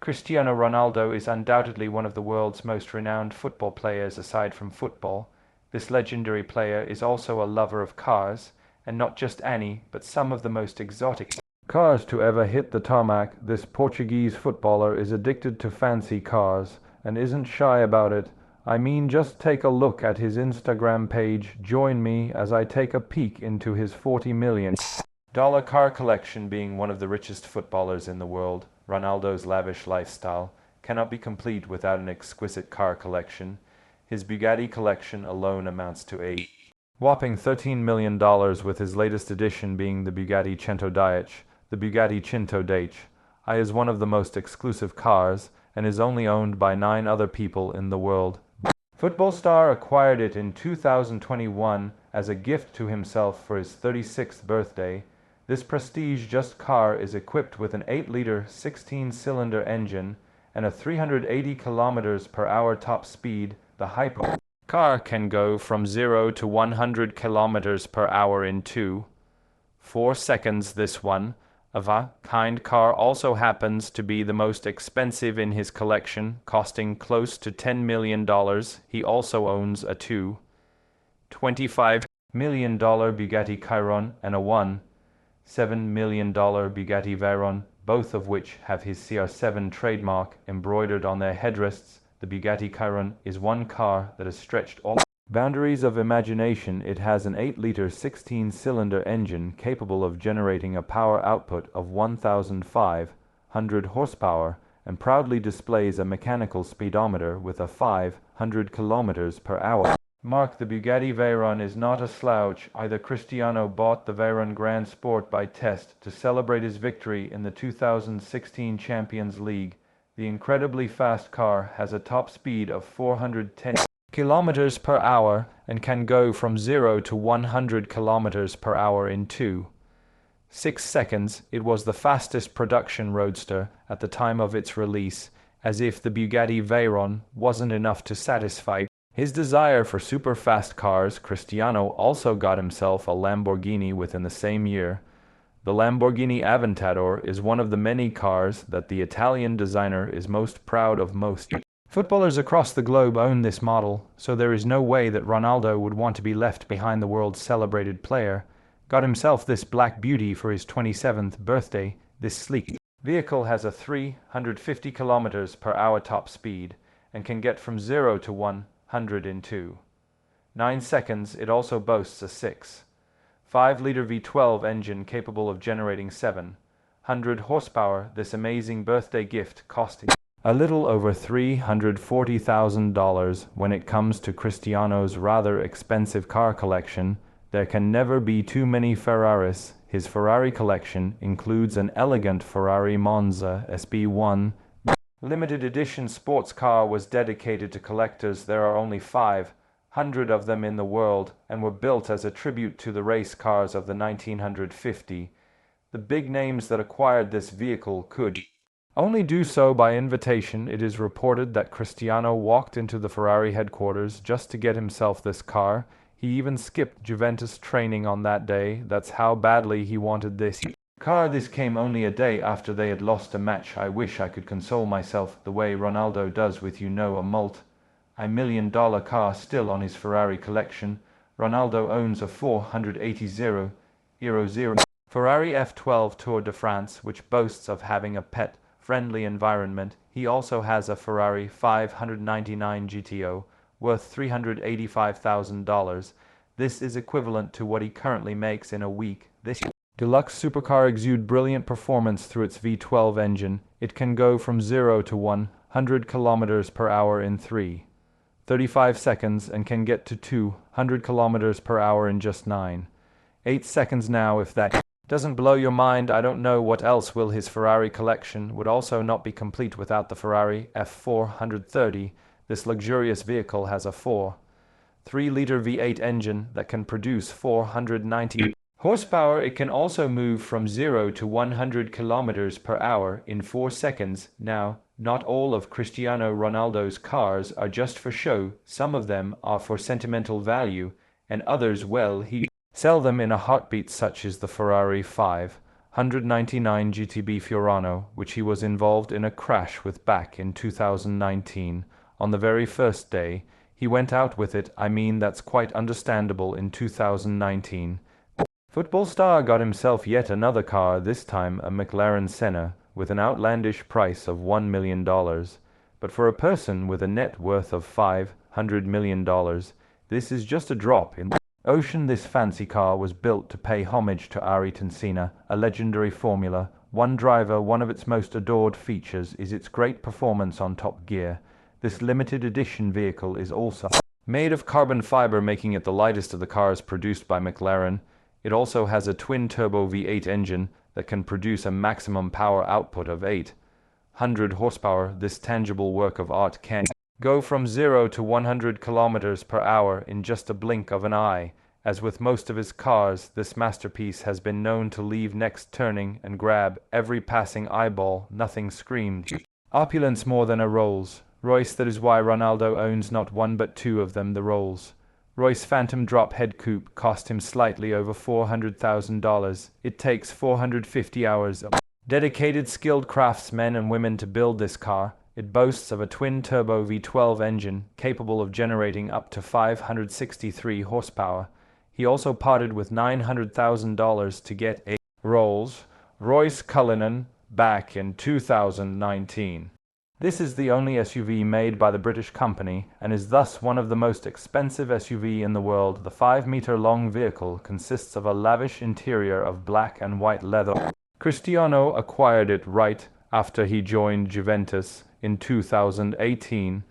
Cristiano Ronaldo is undoubtedly one of the world's most renowned football players aside from football. This legendary player is also a lover of cars, and not just any, but some of the most exotic cars to ever hit the tarmac. This Portuguese footballer is addicted to fancy cars, and isn't shy about it. I mean, just take a look at his Instagram page. Join me as I take a peek into his $40 million car collection. Being one of the richest footballers in the world, Ronaldo's lavish lifestyle cannot be complete without an exquisite car collection. His Bugatti collection alone amounts to a whopping $13 million, with his latest addition being the Bugatti Centodieci. The Bugatti Centodieci is one of the most exclusive cars and is only owned by 9 other people in the world. Football star acquired it in 2021 as a gift to himself for his 36th birthday. This prestigious car is equipped with an 8-liter 16-cylinder engine and a 380 km/h top speed. The hyper car can go from 0 to 100 km/h in 2.4 seconds. This one of a kind car also happens to be the most expensive in his collection, costing close to $10 million. He also owns a $2.25 million Bugatti Chiron and a $1.7 million Bugatti Veyron, both of which have his CR7 trademark embroidered on their headrests. The Bugatti Chiron is one car that has stretched all boundaries of imagination. It has an 8-liter 16-cylinder engine capable of generating a power output of 1,500 horsepower and proudly displays a mechanical speedometer with a 500 km/h mark. The Bugatti Veyron is not a slouch either. Cristiano bought the Veyron Grand Sport by test to celebrate his victory in the 2016 Champions League. The incredibly fast car has a top speed of 410 km/h and can go from 0 to 100 km/h in 2.6 seconds. It was the fastest production roadster at the time of its release. As if the Bugatti Veyron wasn't enough to satisfy his desire for super fast cars, Cristiano also got himself a Lamborghini within the same year. The Lamborghini Aventador is one of the many cars that the Italian designer is most proud of. Most footballers across the globe own this model, so there is no way that Ronaldo would want to be left behind. The world's celebrated player got himself this black beauty for his 27th birthday. This sleek vehicle has a 350 km/h top speed and can get from 0 to 100 in 2.9 seconds. It also boasts a 6.5-liter V12 engine capable of generating 700 horsepower. This amazing birthday gift costing a little over $340,000. When it comes to Cristiano's rather expensive car collection, there can never be too many Ferraris. His Ferrari collection includes an elegant Ferrari Monza SP1 limited edition sports car. Was dedicated to collectors. There are only 500 of them in the world and were built as a tribute to the race cars of the 1950. The big names that acquired this vehicle could only do so by invitation. It is reported that Cristiano walked into the Ferrari headquarters just to get himself this car. He even skipped Juventus training on that day. That's how badly he wanted this car. This came only a day after they had lost a match. I wish I could console myself the way Ronaldo does with a multi-million-dollar car still on his Ferrari collection. Ronaldo owns a 480 Ferrari F12 Tour de France, which boasts of having a pet-friendly environment. He also has a Ferrari 599 GTO worth $385,000. This is equivalent to what he currently makes in a week. This deluxe supercar exudes brilliant performance through its V12 engine. It can go from 0 to 100 km/h in 3.35 seconds and can get to 200 km/h in just 9.8 seconds. Now, if that doesn't blow your mind, I don't know what else will. His Ferrari collection would also not be complete without the Ferrari F430. This luxurious vehicle has a 4.3-liter V8 engine that can produce 490 horsepower. It can also move from 0 to 100 km/h in 4 seconds. Now, not all of Cristiano Ronaldo's cars are just for show. Some of them are for sentimental value, and others, well, he sell them in a heartbeat, such as the Ferrari 500 199 GTB Fiorano, which he was involved in a crash with back in 2019. On the very first day, he went out with it. I mean, that's quite understandable in 2019. Football star got himself yet another car, this time a McLaren Senna, with an outlandish price of $1 million. But for a person with a net worth of $500 million, this is just a drop in the ocean. This fancy car was built to pay homage to Ayrton Senna, a legendary Formula One driver. One of its most adored features is its great performance on Top Gear. This limited edition vehicle is also made of carbon fiber, making it the lightest of the cars produced by McLaren. It also has a twin-turbo V8 engine that can produce a maximum power output of 800 horsepower. This tangible work of art can go from 0 to 100 kilometers per hour in just a blink of an eye. As with most of his cars, this masterpiece has been known to leave next turning and grab every passing eyeball. Nothing screamed opulence more than a Rolls-Royce. That is why Ronaldo owns not one but two of them. The Rolls-Royce Phantom drop head coupe cost him slightly over $400,000. It takes 450 hours of dedicated, skilled craftsmen and women to build this car. It boasts of a twin-turbo V12 engine capable of generating up to 563 horsepower. He also parted with $900,000 to get a Rolls-Royce Cullinan back in 2019. This is the only SUV made by the British company and is thus one of the most expensive SUV in the world. The 5-meter-long vehicle consists of a lavish interior of black and white leather. Cristiano acquired it right after he joined Juventus in 2018.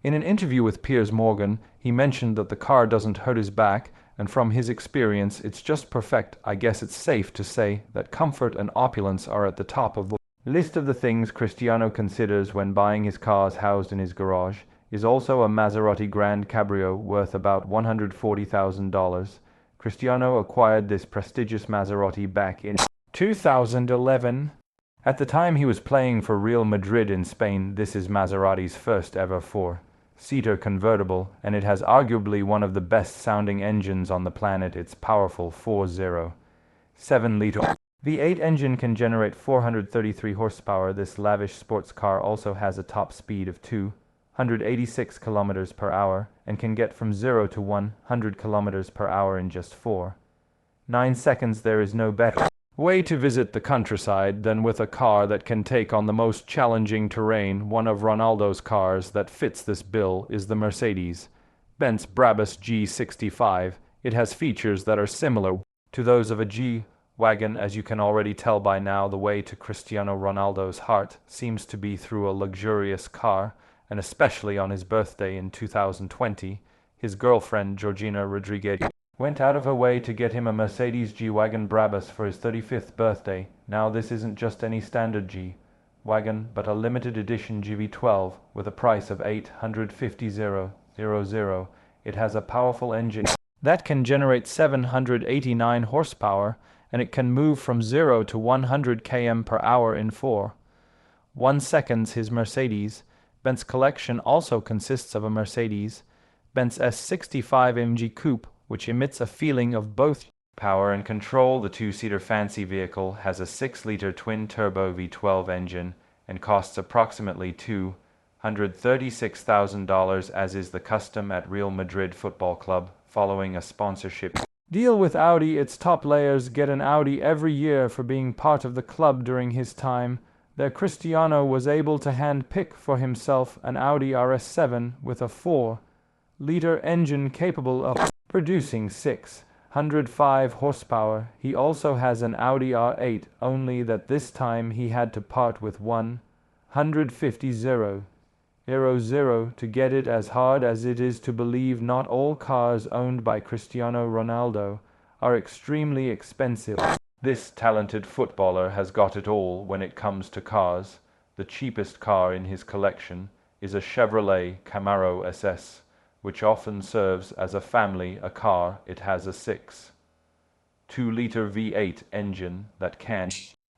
In an interview with Piers Morgan, he mentioned that the car doesn't hurt his back, and from his experience, it's just perfect. I guess it's safe to say that comfort and opulence are at the top of the list of the things Cristiano considers when buying his cars. Housed in his garage is also a Maserati Grand Cabrio worth about $140,000. Cristiano acquired this prestigious Maserati back in 2011. At the time he was playing for Real Madrid in Spain. This is Maserati's first ever four-seater convertible, and it has arguably one of the best-sounding engines on the planet. Its powerful 407-liter V8 engine can generate 433 horsepower. This lavish sports car also has a top speed of 286 kilometers per hour and can get from 0 to 100 kilometers per hour in just 4.9 seconds. There is no better way to visit the countryside than with a car that can take on the most challenging terrain. One of Ronaldo's cars that fits this bill is the Mercedes-Benz Brabus G65. It has features that are similar to those of a G-Wagon. As you can already tell by now, the way to Cristiano Ronaldo's heart seems to be through a luxurious car, and especially on his birthday in 2020, his girlfriend Georgina Rodriguez went out of her way to get him a Mercedes G-Wagon Brabus for his 35th birthday. Now this isn't just any standard G-Wagon, but a limited edition GV12 with a price of $850,000. It has a powerful engine that can generate 789 horsepower, and it can move from 0 to 100 km per hour in 4.1 seconds. His Mercedes-Benz collection also consists of a Mercedes-Benz S65 AMG Coupe, which emits a feeling of both power and control. The two-seater fancy vehicle has a 6-liter twin-turbo V12 engine and costs approximately $236,000, as is the custom at Real Madrid Football Club. Following a sponsorship deal with Audi, its top players get an Audi every year for being part of the club. During his time there, Cristiano was able to hand-pick for himself an Audi RS7 with a 4-liter engine capable of producing 605 horsepower. He also has an Audi R8, only that this time he had to part with $150,000 to get it. As hard as it is to believe, not all cars owned by Cristiano Ronaldo are extremely expensive. This talented footballer has got it all when it comes to cars. The cheapest car in his collection is a Chevrolet Camaro SS, which often serves as a family car. It has a 6.2-liter V8 engine that can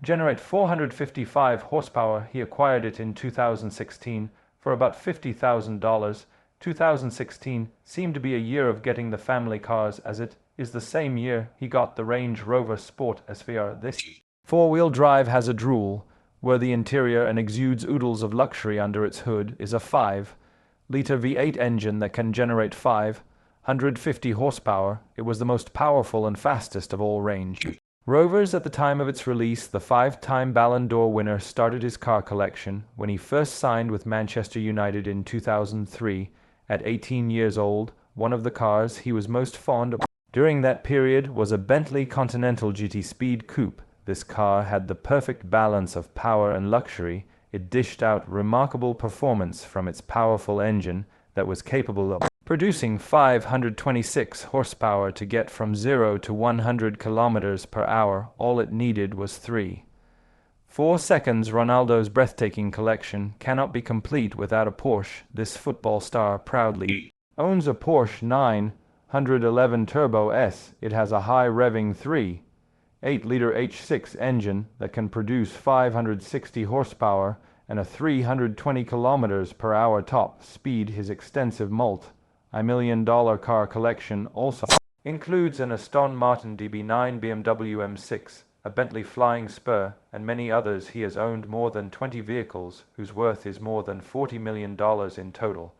generate 455 horsepower. He acquired it in 2016 for about $50,000. 2016 seemed to be a year of getting the family cars, as it is the same year he got the Range Rover Sport SVR. This Four-wheel drive has a drool, where the interior and exudes oodles of luxury under its hood, is a 5-liter V8 engine that can generate 550 horsepower. It was the most powerful and fastest of all range. Rovers, at the time of its release, the 5-time Ballon d'Or winner, started his car collection when he first signed with Manchester United in 2003. At 18 years old, one of the cars he was most fond of during that period was a Bentley Continental GT Speed Coupe. This car had the perfect balance of power and luxury. It dished out remarkable performance from its powerful engine that was capable of producing 526 horsepower to get from 0 to 100 kilometers per hour. All it needed was 3.4 seconds. Ronaldo's breathtaking collection cannot be complete without a Porsche. This football star proudly owns a Porsche 911 Turbo S. It has a high-revving 3.8-liter H6 engine that can produce 560 horsepower and a 320 kilometers per hour top speed. His extensive multi-million-dollar car collection also includes an Aston Martin DB9, BMW M6, a Bentley Flying Spur, and many others. He has owned more than 20 vehicles whose worth is more than $40 million in total,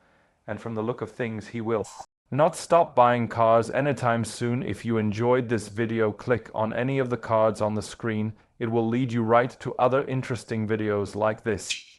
and from the look of things he will not stop buying cars anytime soon. If you enjoyed this video, click on any of the cards on the screen. It will lead you right to other interesting videos like this.